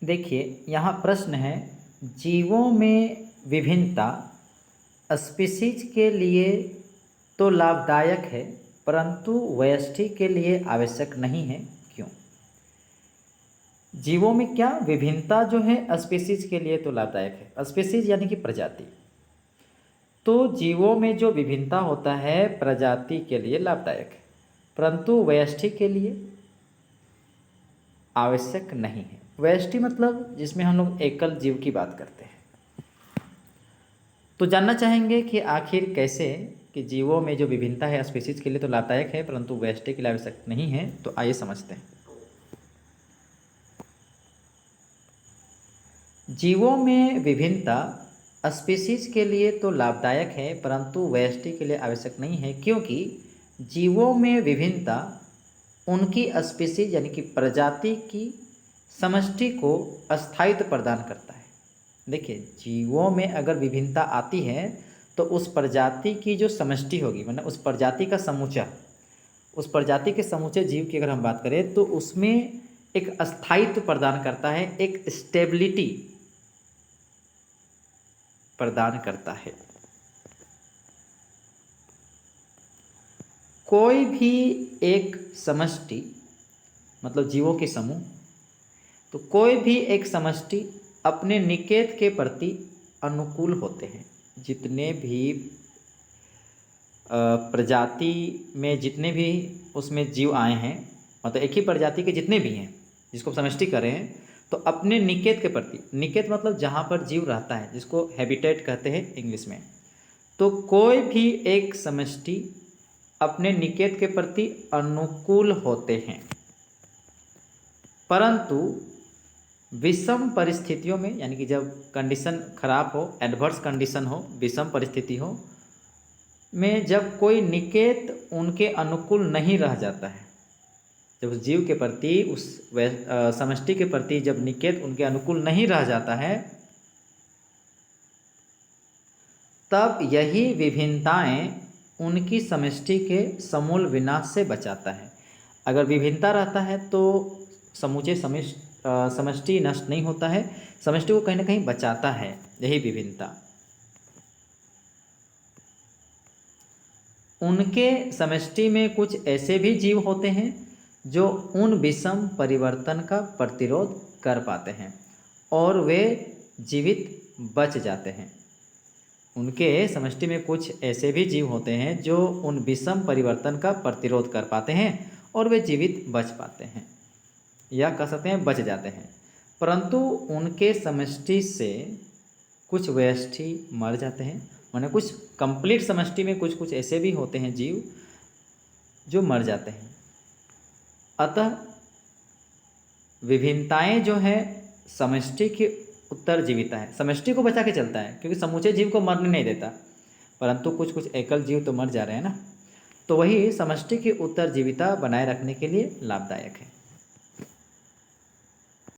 देखिए यहाँ प्रश्न है, जीवों में विभिन्नता स्पीशीज के लिए तो लाभदायक है परंतु व्यष्टि के लिए आवश्यक नहीं है, क्यों? जीवों में क्या विभिन्नता जो है स्पीशीज के लिए तो लाभदायक है, स्पीशीज यानी कि प्रजाति। तो जीवों में जो विभिन्नता होता है प्रजाति के लिए लाभदायक है परंतु व्यष्टि के लिए आवश्यक नहीं है। व्यष्टि मतलब जिसमें हम लोग एकल जीव की बात करते हैं। तो जानना चाहेंगे कि आखिर कैसे कि जीवों में जो विभिन्नता है स्पीशीज के लिए तो लाभदायक है परंतु व्यष्टि के लिए आवश्यक नहीं है। तो आइए समझते हैं। जीवों में विभिन्नता स्पीशीज के लिए तो लाभदायक है परंतु व्यष्टि के लिए आवश्यक नहीं है, क्योंकि जीवों में विभिन्नता उनकी स्पीशीज यानी कि प्रजाति की समष्टि को स्थायित्व प्रदान करता है। देखिए, जीवों में अगर विभिन्नता आती है तो उस प्रजाति की जो समष्टि होगी, मतलब उस प्रजाति का समूचा, उस प्रजाति के समूचे जीव की अगर हम बात करें तो उसमें एक स्थायित्व प्रदान करता है, एक स्टेबिलिटी प्रदान करता है। कोई भी एक समष्टि मतलब जीवों के समूह, तो कोई भी एक समष्टि अपने निकेत के प्रति अनुकूल होते हैं। जितने भी प्रजाति में जितने भी उसमें जीव आए हैं, मतलब एक ही प्रजाति के जितने भी हैं जिसको समष्टि करें, तो अपने निकेत के प्रति, निकेत मतलब जहाँ पर जीव रहता है जिसको हैबिटेट कहते हैं इंग्लिश में, तो कोई भी एक समष्टि अपने निकेत के प्रति अनुकूल होते हैं। परंतु विषम परिस्थितियों में, यानी कि जब कंडीशन खराब हो, एडवर्स कंडीशन हो, विषम परिस्थिति हो में जब कोई निकेत उनके अनुकूल नहीं रह जाता है, जब उस जीव के प्रति, उस समष्टि के प्रति जब निकेत उनके अनुकूल नहीं रह जाता है, तब यही विभिन्नताएं उनकी समष्टि के समूल विनाश से बचाता है। अगर विभिन्नता रहता है तो समूचे समष्टि नष्ट नहीं होता है, समष्टि को कहीं ना कहीं बचाता है यही विभिन्नता। उनके समष्टि में कुछ ऐसे भी जीव होते हैं जो उन विषम परिवर्तन का प्रतिरोध कर पाते हैं और वे जीवित बच जाते हैं। उनके समष्टि में कुछ ऐसे भी जीव होते हैं जो उन विषम परिवर्तन का प्रतिरोध कर पाते हैं और वे जीवित बच पाते हैं, या कह सकते हैं बच जाते हैं। परंतु उनके समष्टि से कुछ व्यष्टि मर जाते हैं, माने कुछ कंप्लीट समष्टि में कुछ कुछ ऐसे भी होते हैं जीव जो मर जाते हैं। अतः विभिन्नताएं जो है समष्टि की उत्तरजीविता है, समष्टि को बचा के चलता है, क्योंकि समूचे जीव को मरने नहीं देता, परंतु कुछ कुछ एकल जीव तो मर जा रहे हैं ना, तो वही समष्टि की उत्तरजीविता बनाए रखने के लिए लाभदायक है।